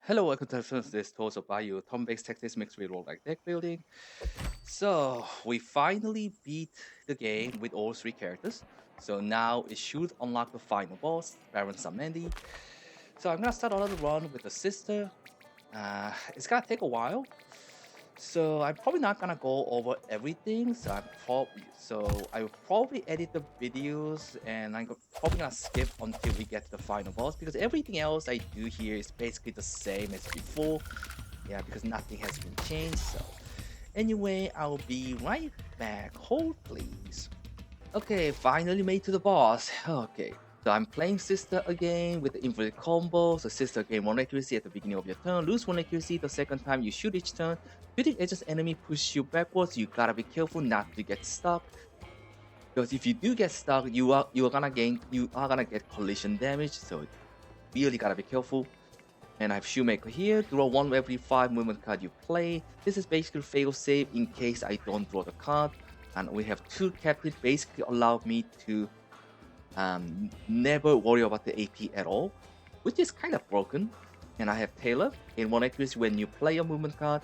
Hello, welcome to this tour of Bayou, turn-based tactics mixed with roguelike deck building. So we finally beat the game with all three characters. So now it should unlock the final boss, Baron Samedi. So I'm gonna start another run with the sister. It's gonna take a while. So I'm probably not gonna go over everything. I will probably edit the videos and probably gonna skip until we get to the final boss because everything else I do here is basically the same as before. Yeah, because nothing has been changed. So anyway, I'll be right back. Hold please. Okay, finally made to the boss. Okay, so I'm playing Sister again with the inverted combo. So Sister gain 1 accuracy at the beginning of your turn, lose 1 accuracy the second time you shoot each turn. Shooting edges enemy push you backwards, you gotta be careful not to get stuck. Because if you do get stuck, you are gonna get collision damage, so really gotta be careful. And I have Shoemaker here, draw 1 every 5 movement card you play. This is basically fail save in case I don't draw the card. And we have 2 captains, basically allow me to never worry about the AP at all, which is kind of broken. And I have Taylor in 1 accuracy when you play a movement card.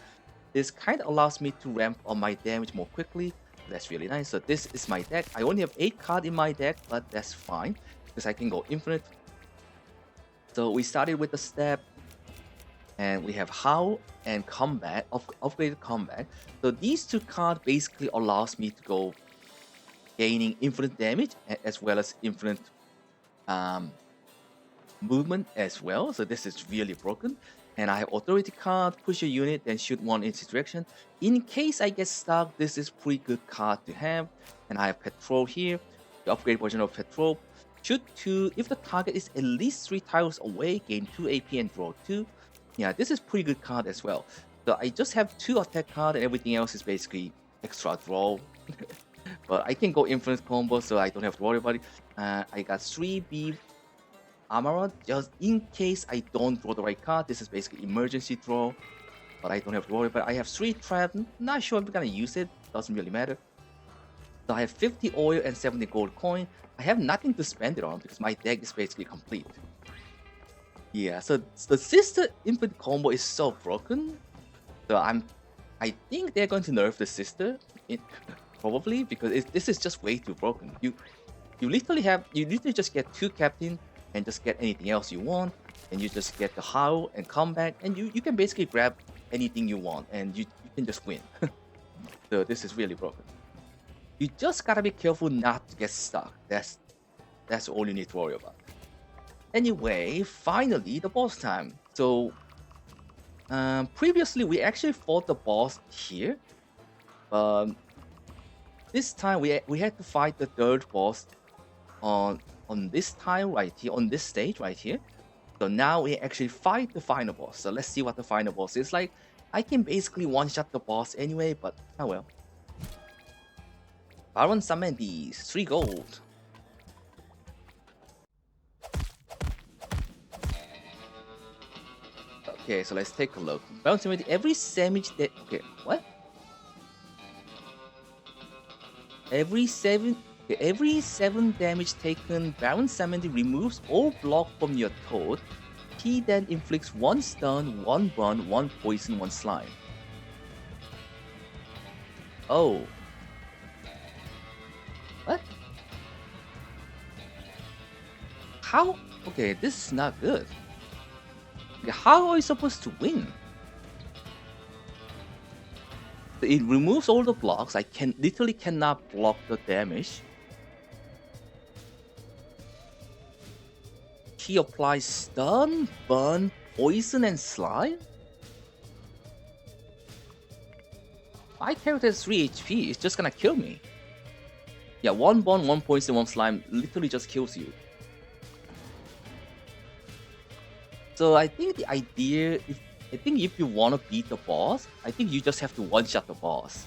This kind of allows me to ramp up my damage more quickly. That's really nice. So this is my deck. I only have 8 cards in my deck, but that's fine because I can go infinite. So we started with the step, and we have Howl and Combat, upgraded Combat. So these 2 cards basically allows me to go gaining infinite damage as well as infinite movement as well. So this is really broken. And I have Authority card, push a unit, then shoot 1 in each direction. In case I get stuck, this is pretty good card to have. And I have Patrol here, the upgrade version of Patrol. Shoot 2, if the target is at least 3 tiles away, gain 2 AP and draw 2. Yeah, this is pretty good card as well. So I just have 2 attack card and everything else is basically extra draw. But I can go infinite combo, so I don't have to worry about it. I got 3 B Armor just in case I don't draw the right card. This is basically emergency draw, but I don't have to worry about it. I have 3 trap, not sure if I'm gonna use it, doesn't really matter. So I have 50 oil and 70 gold coin. I have nothing to spend it on because my deck is basically complete. Yeah, so the sister infinite combo is so broken. So I think they're going to nerf the sister, probably because this is just way too broken. You literally just get 2 captain and just get anything else you want, and you just get the Howl and Combat, and you can basically grab anything you want, and you can just win. So this is really broken. You just gotta be careful not to get stuck. That's all you need to worry about. Anyway, finally the boss time. So previously we actually fought the boss here, but this time we had to fight the 3rd boss on this tile right here, on this stage right here. So now we actually fight the final boss. So let's see what the final boss is like. I can basically one-shot the boss anyway, but oh well. Baron Samedi, 3 gold. Okay, so let's take a look. Baron Samedi, every damage that... Okay, what? Every 7 damage taken, Baron Samedi removes all block from your toad. He then inflicts 1 stun, 1 burn, 1 poison, 1 slime. Oh. What? How? Okay, this is not good. How are we supposed to win? It removes all the blocks. I literally cannot block the damage. He applies stun, burn, poison, and slime? My character has 3 HP, it's just gonna kill me. Yeah, 1 burn, 1 poison, 1 slime literally just kills you. So I think the idea, if you want to beat the boss, I think you just have to one-shot the boss.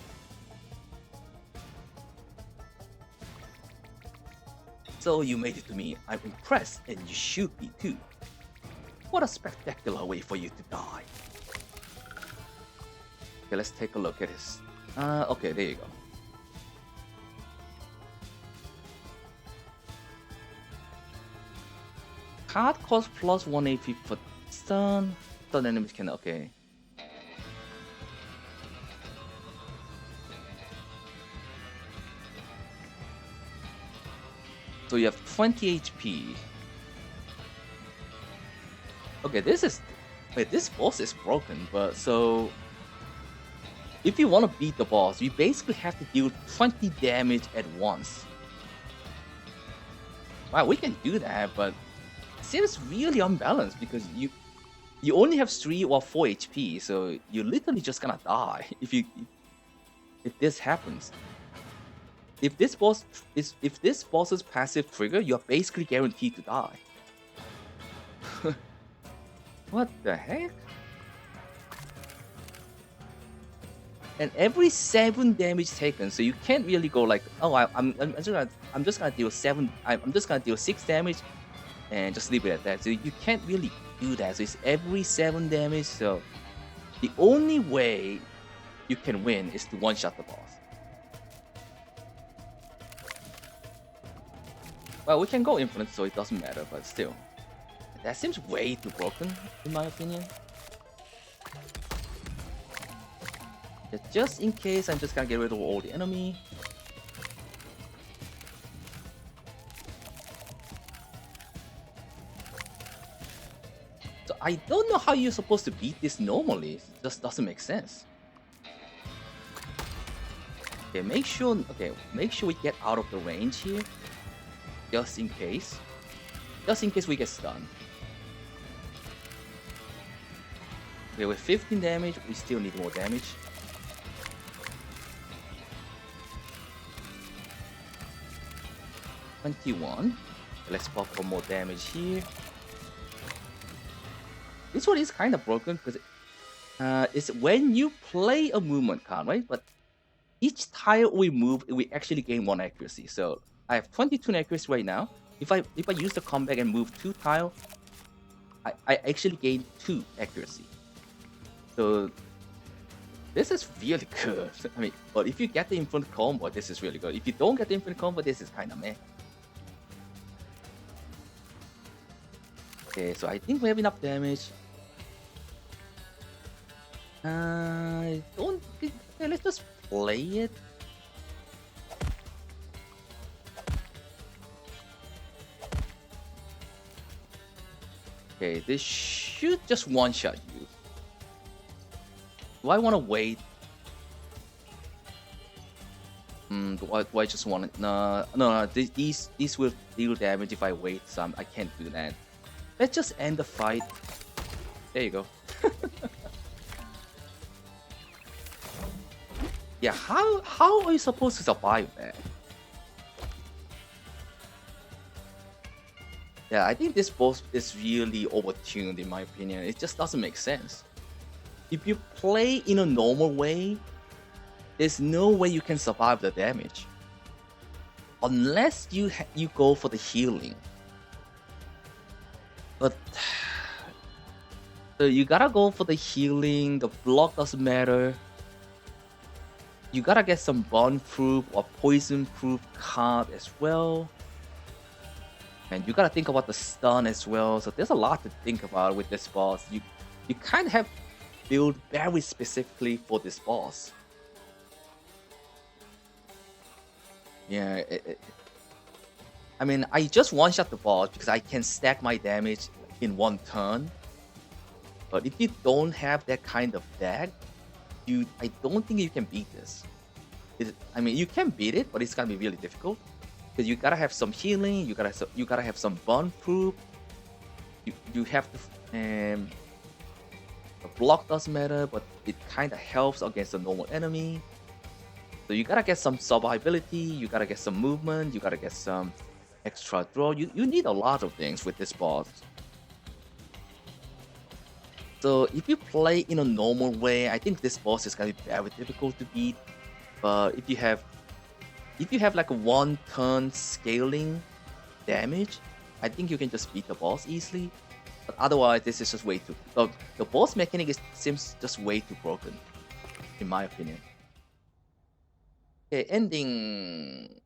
So you made it to me, I'm impressed, and you shoot me too. What a spectacular way for you to die. Okay, let's take a look at this. Okay, there you go. Card cost plus 1 AP for stun. Stun enemies can, okay. So you have 20 HP. Okay, wait, this boss is broken, but so if you want to beat the boss, you basically have to deal 20 damage at once. Wow, we can do that, but it seems really unbalanced because you only have 3 or 4 HP, so you're literally just gonna die if this happens. If this boss's passive trigger, you're basically guaranteed to die. What the heck? And every 7 damage taken, so you can't really go like, oh, I'm just gonna deal 7. I'm just gonna deal 6 damage, and just leave it at that. So you can't really do that. So it's every 7 damage. So the only way you can win is to one-shot the boss. Well, we can go infinite, so it doesn't matter. But still, that seems way too broken, in my opinion. Just in case, I'm just gonna get rid of all the enemy. So I don't know how you're supposed to beat this normally. It just doesn't make sense. Okay, make sure we get out of the range here. Just in case. Just in case we get stunned. Okay, with 15 damage, we still need more damage. Let's pop for more damage here. This one is kind of broken because it's when you play a movement card, right? But each tile we move, we actually gain 1 accuracy. So I have 22 accuracy right now. If I use the comeback and move 2 tile, I actually gain 2 accuracy. So this is really good. I mean, but if you get the infinite combo, this is really good. If you don't get the infinite combo, this is kind of meh. Okay, so I think we have enough damage. I don't think... Okay, let's just play it. Okay, this should just one-shot you. Do I want to wait? Do I just want it? No. These will deal damage if I wait, so I can't do that. Let's just end the fight. There you go. Yeah, how are you supposed to survive that? Yeah, I think this boss is really overtuned in my opinion. It just doesn't make sense. If you play in a normal way, there's no way you can survive the damage. Unless you go for the healing. But so you gotta go for the healing, the block doesn't matter. You gotta get some burn proof or poison proof card as well. And you gotta think about the stun as well. So there's a lot to think about with this boss. You kind of have build very specifically for this boss. Yeah, I mean, I just one-shot the boss because I can stack my damage in 1 turn. But if you don't have that kind of deck, I don't think you can beat this. I mean, you can beat it, but it's gonna be really difficult because you gotta have some healing. You gotta have some burn proof. You have to. The block doesn't matter, but it kind of helps against a normal enemy. So you gotta get some survivability. You gotta get some movement. You gotta get some extra draw. You need a lot of things with this boss. So if you play in a normal way, I think this boss is gonna be very difficult to beat. But if you have like a 1 turn scaling damage, I think you can just beat the boss easily. But otherwise, this is just way too... The boss mechanic seems just way too broken, in my opinion. Okay, ending.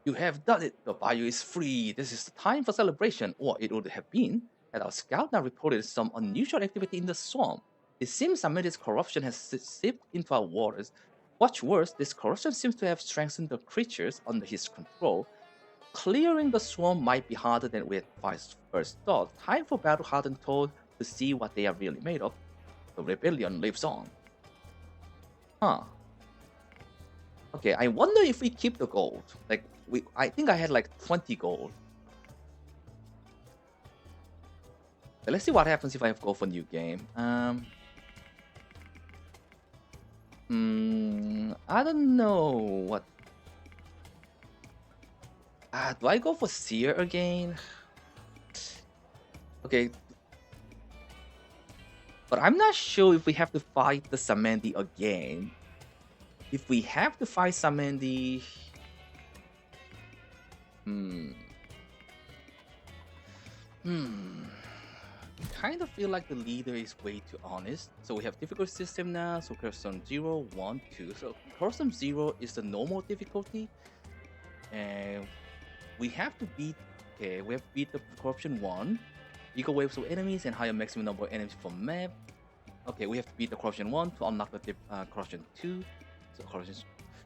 You have done it! The Bayou is free! This is the time for celebration, or it would have been, had our scout now reported some unusual activity in the swamp. It seems Samidi's corruption has seeped into our waters. What's worse, this corruption seems to have strengthened the creatures under his control. Clearing the swamp might be harder than we had first thought. Time for battle-hardened toad to see what they are really made of. The rebellion lives on. Huh. Okay, I wonder if we keep the gold. Like, I think I had like 20 gold. But let's see what happens if I go for new game. I don't know what. Do I go for Seer again? Okay. But I'm not sure if we have to fight the Samedi again. If we have to fight Samedi... Kind of feel like the leader is way too honest. So we have difficult system now. So Corruption 0, 1, 2. So Corruption 0 is the normal difficulty. And we have to beat... Okay, we have to beat the Corruption 1. Equal waves of enemies and higher maximum number of enemies per map. Okay, we have to beat the Corruption 1 to unlock the Corruption 2.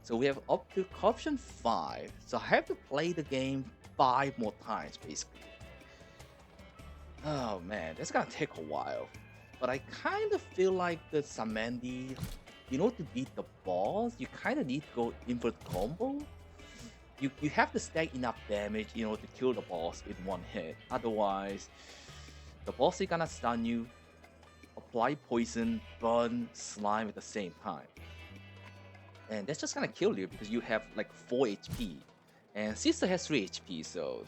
So we have up to Corruption 5. So I have to play the game 5 more times, basically. Oh man, that's gonna take a while. But I kind of feel like the Samedi, to beat the boss, you kind of need to go invert combo. You have to stack enough damage, to kill the boss in one hit. Otherwise, the boss is gonna stun you, apply poison, burn, slime at the same time. And that's just gonna kill you because you have like 4 HP. And Sister has 3 HP, so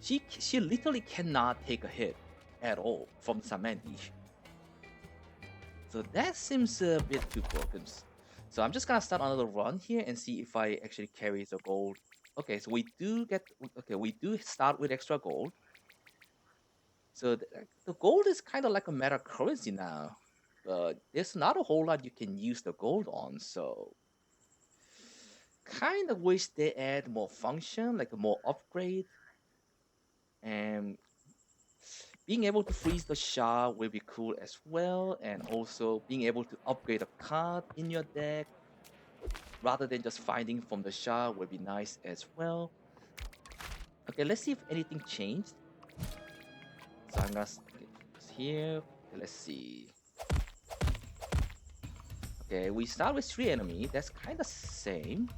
she literally cannot take a hit at all from Samedi. So that seems a bit too broken. So I'm just gonna start another run here and see if I actually carry the gold. Okay, so we do start with extra gold. So the gold is kind of like a meta currency now. But there's not a whole lot you can use the gold on, so kind of wish they add more function, like a more upgrade. And being able to freeze the shard will be cool as well, and also being able to upgrade a card in your deck rather than just finding from the shard will be nice as well. Okay, let's see if anything changed. So I'm gonna here. Okay, let's see. Okay, we start with 3 enemies. That's kind of same.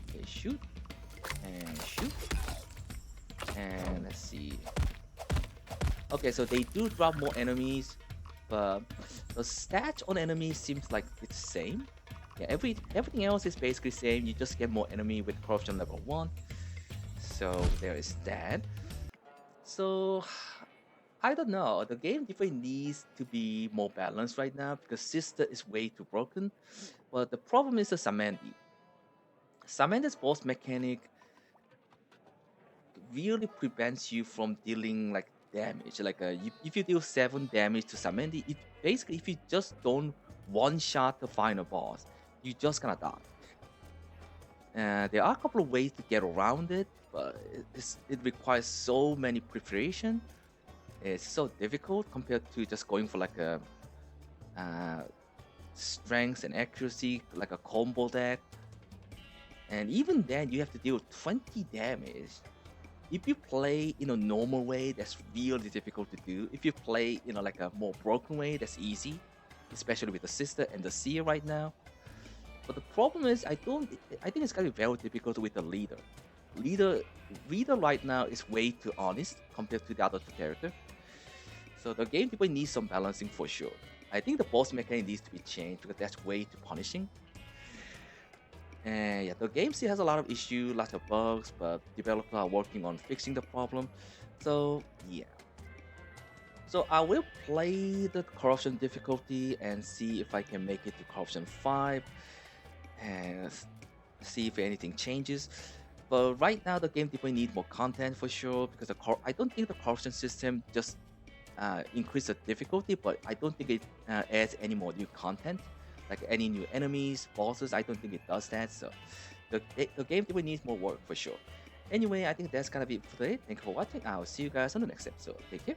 Okay, shoot and shoot, and let's see. Okay, so they do drop more enemies, but the stats on enemies seems like it's the same. Yeah, everything else is basically same. You just get more enemy with corruption level 1. So there is that. So I don't know. The game definitely needs to be more balanced right now because Sister is way too broken. But the problem is the Samedi. Samendi's boss mechanic really prevents you from dealing like damage. Like if you deal 7 damage to Samedi, it basically if you just don't one-shot the final boss, you're just gonna die. There are a couple of ways to get around it, but it requires so many preparation. It's so difficult compared to just going for like a strength and accuracy, like a combo deck. And even then, you have to deal 20 damage. If you play in a normal way, that's really difficult to do. If you play in like a more broken way, that's easy, especially with the Sister and the Seer right now. But the problem is, I think it's gonna be very difficult with the leader. Leader right now is way too honest compared to the other 2 characters. So the game people needs some balancing for sure. I think the boss mechanic needs to be changed because that's way too punishing. And yeah, the game still has a lot of issues, lots of bugs, but developers are working on fixing the problem. So yeah. So I will play the corruption difficulty and see if I can make it to corruption 5 and see if anything changes. But right now the game definitely needs more content for sure because I don't think the corruption system just increase the difficulty, but I don't think it adds any more new content, like any new enemies, bosses. I don't think it does that. So the game will need more work for sure. Anyway, I think that's gonna be it for today. Thank you for watching. I'll see you guys on the next episode. Take care.